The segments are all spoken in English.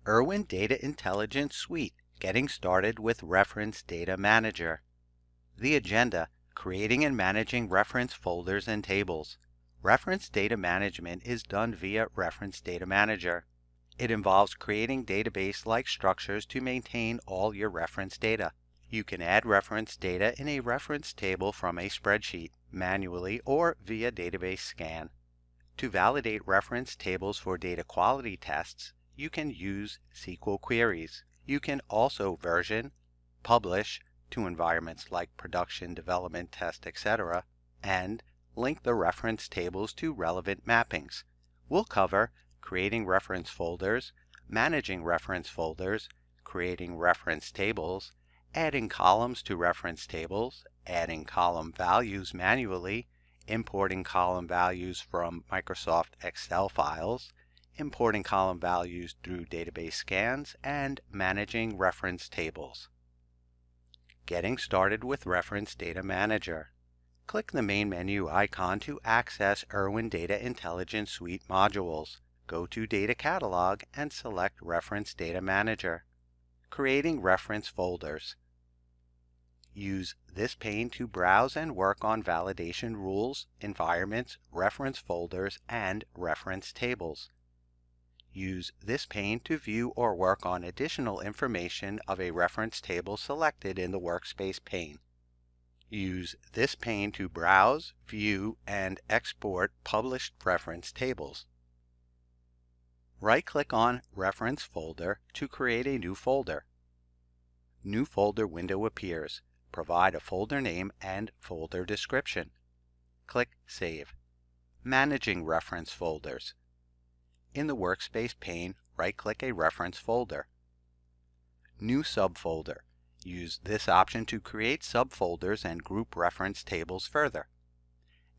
Irwin Data Intelligence Suite, getting started with Reference Data Manager. The agenda, creating and managing reference folders and tables. Reference data management is done via Reference Data Manager. It involves creating database-like structures to maintain all your reference data. You can add reference data in a reference table from a spreadsheet, manually or via database scan. To validate reference tables for data quality tests, you can use SQL queries. You can also version, publish to environments like production, development, test, etc., and link the reference tables to relevant mappings. We'll cover creating reference folders, managing reference folders, creating reference tables, adding columns to reference tables, adding column values manually, importing column values from Microsoft Excel files, importing column values through database scans, and managing reference tables. Getting started with Reference Data Manager. Click the main menu icon to access Irwin Data Intelligence Suite modules. Go to Data Catalog and select Reference Data Manager. Creating reference folders. Use this pane to browse and work on validation rules, environments, reference folders, and reference tables. Use this pane to view or work on additional information of a reference table selected in the Workspace pane. Use this pane to browse, view, and export published reference tables. Right-click on Reference Folder to create a new folder. New folder window appears. Provide a folder name and folder description. Click Save. Managing reference folders. In the Workspace pane, right-click a reference folder. New subfolder. Use this option to create subfolders and group reference tables further.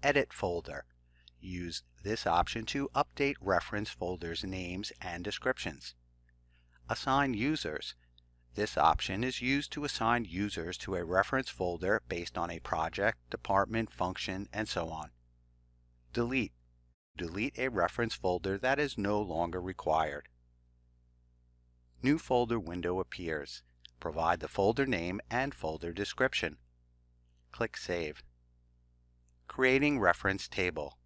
Edit folder. Use this option to update reference folders' names and descriptions. Assign users. This option is used to assign users to a reference folder based on a project, department, function, and so on. Delete. Delete a reference folder that is no longer required. New folder window appears. Provide the folder name and folder description. Click Save. Creating reference table.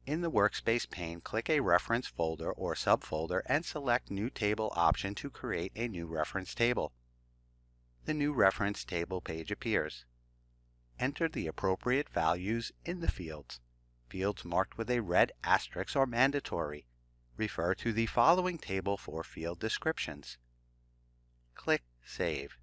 In the Workspace pane, click a reference folder or subfolder and select New Table option to create a new reference table. The new reference table page appears. Enter the appropriate values in the fields. Fields marked with a red asterisk are mandatory. Refer to the following table for field descriptions. Click Save.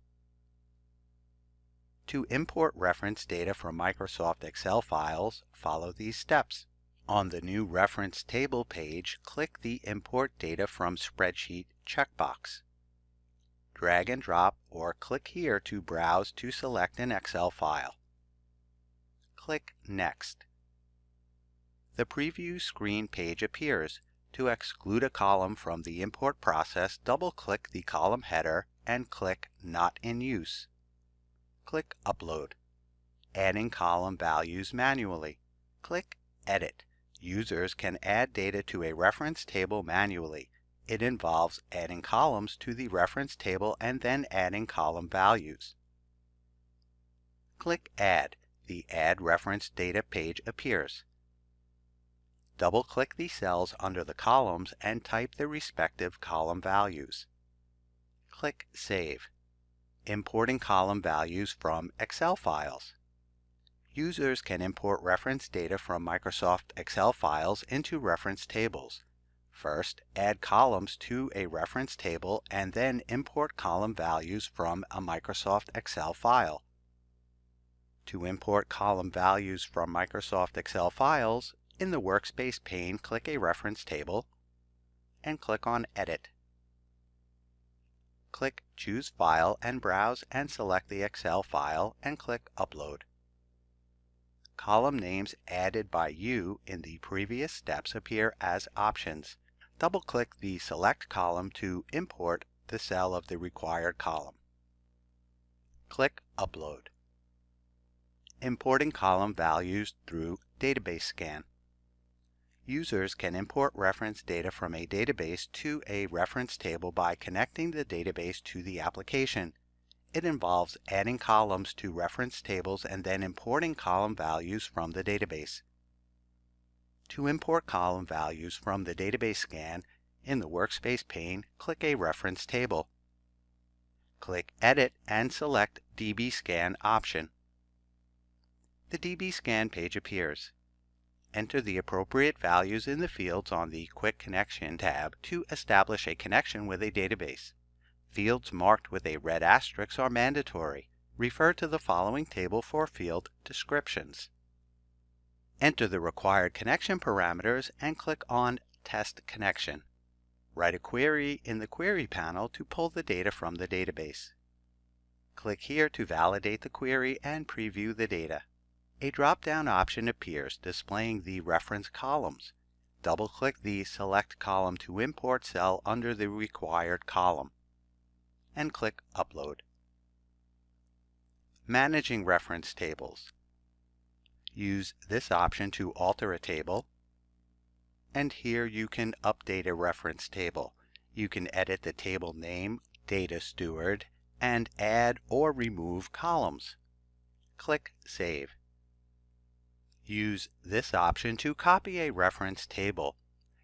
To import reference data from Microsoft Excel files, follow these steps. On the new reference table page, click the Import Data from Spreadsheet checkbox. Drag and drop or click here to browse to select an Excel file. Click Next. The preview screen page appears. To exclude a column from the import process, double-click the column header and click Not in Use. Click Upload. Adding column values manually. Click Edit. Users can add data to a reference table manually. It involves adding columns to the reference table and then adding column values. Click Add. The Add Reference Data page appears. Double-click the cells under the columns and type the respective column values. Click Save. Importing column values from Excel files. Users can import reference data from Microsoft Excel files into reference tables. First, add columns to a reference table and then import column values from a Microsoft Excel file. To import column values from Microsoft Excel files, in the Workspace pane, click a reference table and click on Edit. Click Choose File and browse and select the Excel file and click Upload. Column names added by you in the previous steps appear as options. Double-click the Select column to import the cell of the required column. Click Upload. Importing column values through database scan. Users can import reference data from a database to a reference table by connecting the database to the application. It involves adding columns to reference tables and then importing column values from the database. To import column values from the database scan, in the Workspace pane, click a reference table. Click Edit and select DB Scan option. The DB Scan page appears. Enter the appropriate values in the fields on the Quick Connection tab to establish a connection with a database. Fields marked with a red asterisk are mandatory. Refer to the following table for field descriptions. Enter the required connection parameters and click on Test Connection. Write a query in the Query panel to pull the data from the database. Click here to validate the query and preview the data. A drop-down option appears displaying the reference columns. Double-click the Select Column to import cell under the required column, and click Upload. Managing reference tables. Use this option to alter a table, and here you can update a reference table. You can edit the table name, data steward, and add or remove columns. Click Save. Use this option to copy a reference table.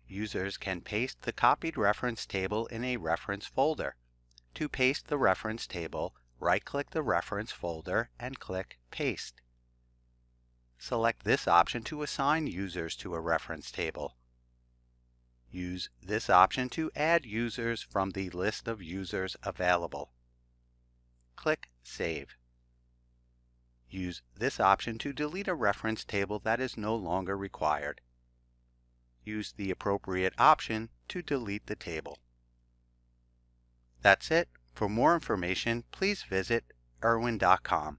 Users can paste the copied reference table in a reference folder. To paste the reference table, right-click the reference folder and click Paste. Select this option to assign users to a reference table. Use this option to add users from the list of users available. Click Save. Use this option to delete a reference table that is no longer required. Use the appropriate option to delete the table. That's it. For more information, please visit irwin.com.